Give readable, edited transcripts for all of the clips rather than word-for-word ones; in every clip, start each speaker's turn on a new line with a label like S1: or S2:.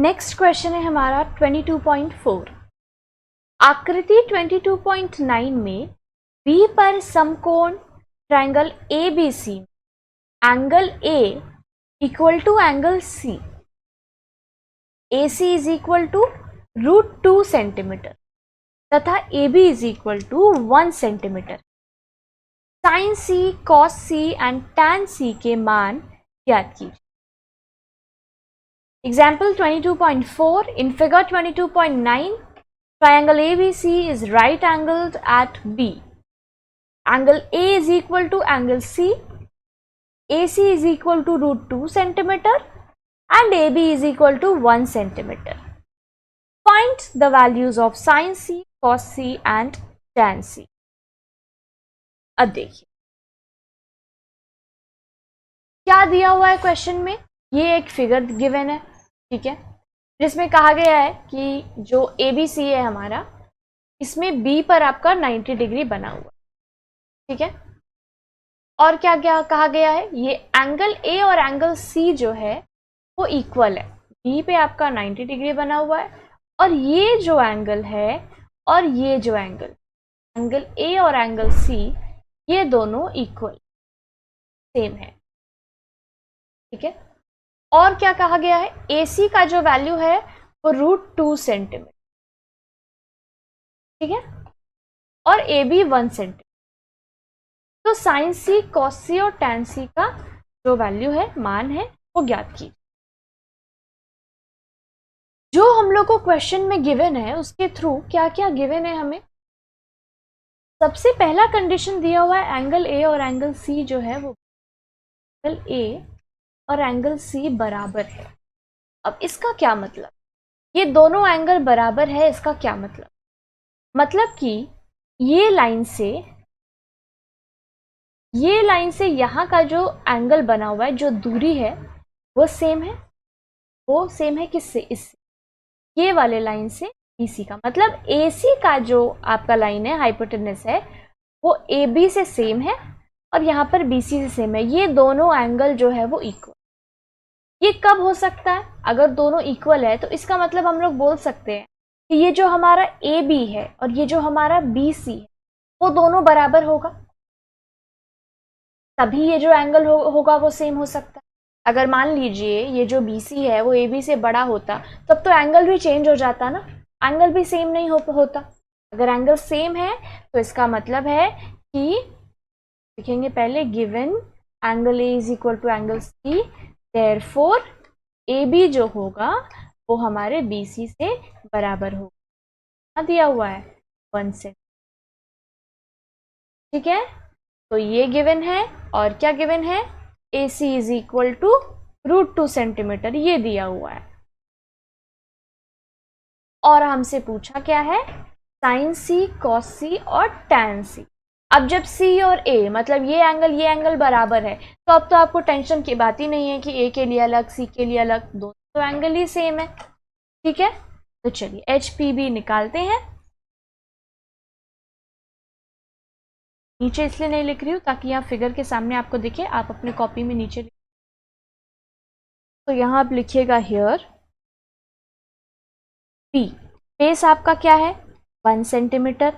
S1: Next question है हमारा 22.4। आकृति 22.9 में B पर समकोण triangle ABC, angle A equal to angle C, AC is equal to √2 centimetre तथा AB is equal to 1 centimetre. Sine C, cos C and tan C के मान ज्ञात कीजिए। Example 22.4. In figure 22.9, triangle ABC is right angled at B. Angle A is equal to angle C. AC is equal to √2 centimeter and AB is equal to 1 centimeter. Find the values of sin C, cos C and tan C. अब देखिए क्या दिया हुआ है question में। ये एक figure given है, ठीक है, जिसमें कहा गया है कि जो ABC है हमारा, इसमें B पर आपका 90 डिग्री बना हुआ, ठीक है। और क्या क्या कहा गया है, ये एंगल A और एंगल C जो है वो इक्वल है। B पे आपका 90 डिग्री बना हुआ है और ये जो एंगल है और ये जो एंगल A और एंगल C, ये दोनों इक्वल सेम है, ठीक है। और क्या कहा गया है, AC का जो वैल्यू है वो √2 सेंटीमीटर, ठीक है, और AB 1 सेंटीमीटर। तो साइन C, कॉस C और tan C का जो वैल्यू है, मान है, वो ज्ञात कीजिए। जो हम लोग को क्वेश्चन में गिवन है उसके थ्रू क्या क्या गिवन है हमें। सबसे पहला कंडीशन दिया हुआ है एंगल A और एंगल C जो है वो एंगल A और एंगल C बराबर है। अब इसका क्या मतलब, ये दोनों एंगल बराबर है, इसका क्या मतलब, मतलब कि ये लाइन से यहाँ का जो एंगल बना हुआ है, जो दूरी है वो सेम है। वो सेम है किससे, इससे, ये वाले लाइन से BC का, मतलब AC का जो आपका लाइन है, हाइपोटेनस है, वो AB से सेम है और यहाँ पर BC से सेम है। ये दोनों एंगल जो है वो इक्वल। ये कब हो सकता है, अगर दोनों इक्वल है तो इसका मतलब हम लोग बोल सकते हैं कि ये जो हमारा AB है और ये जो हमारा BC है वो दोनों बराबर होगा, तभी ये जो एंगल होगा वो सेम हो सकता है। अगर मान लीजिए ये जो BC है वो AB से बड़ा होता, तब तो एंगल भी चेंज हो जाता ना, एंगल भी सेम नहीं होता। अगर एंगल सेम है तो इसका मतलब है कि लिखेंगे पहले, given angle A is equal to angle C, therefore AB जो होगा वो हमारे BC से बराबर होगा। दिया हुआ है 1 से, ठीक है। तो ये गिवन है और क्या गिवन है, AC is equal to √2 centimetre, ये दिया हुआ है। और हमसे पूछा क्या है, साइन C, कॉस C और tan C। अब जब C और A, मतलब ये एंगल बराबर है, तो अब तो आपको टेंशन की बात ही नहीं है कि A के लिए अलग, C के लिए अलग, दोनों तो एंगल ही सेम है, ठीक है। तो चलिए HPB निकालते हैं। नीचे इसलिए नहीं लिख रही हूँ ताकि यहाँ फिगर के सामने आपको दिखे, आप अपने कॉपी में नीचे तो यहाँ आप लिखिएगा हियर P, बेस आपका क्या है 1 सेंटीमीटर,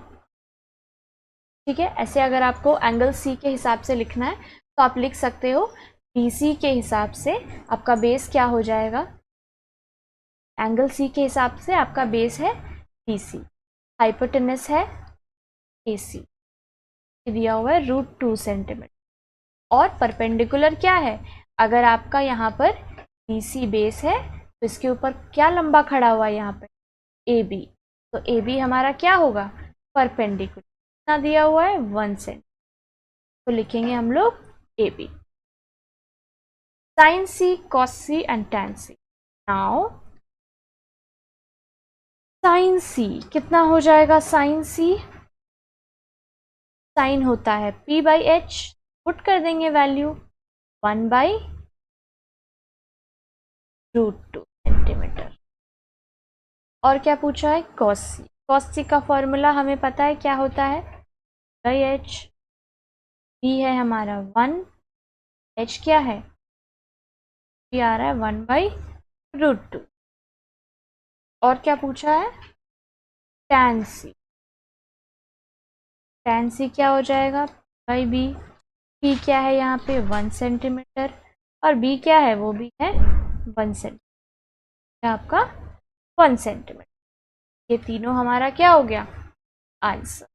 S1: ठीक है। ऐसे अगर आपको एंगल C के हिसाब से लिखना है तो आप लिख सकते हो BC के हिसाब से आपका बेस क्या हो जाएगा, एंगल C के हिसाब से आपका बेस है BC, हाइपोटेनस है AC, दिया हुआ है √2 सेंटीमीटर, और परपेंडिकुलर क्या है, अगर आपका यहाँ पर BC बेस है तो इसके ऊपर क्या लंबा खड़ा हुआ है यहाँ पर AB, तो AB हमारा क्या होगा, परपेंडिकुलर, कितना दिया हुआ है 1 सेंटीमीटर, तो लिखेंगे हम लोग AB। Sine C, cos C and tan C। Now sine C कितना हो जाएगा, साइन C, साइन होता है P/H, पुट कर देंगे वैल्यू 1/√2 सेंटीमीटर। और क्या पूछा है, कॉस C। कॉस C का फॉर्मूला हमें पता है क्या होता है, H, B है हमारा 1, H क्या है, P आ रहा है 1/√2, और क्या पूछा है, tan c। tan c क्या हो जाएगा बाई बी। p क्या है यहाँ पे 1 सेंटीमीटर, और b क्या है वो भी है 1 सेंटीमीटर, आपका 1 सेंटीमीटर। ये तीनों हमारा क्या हो गया आंसर।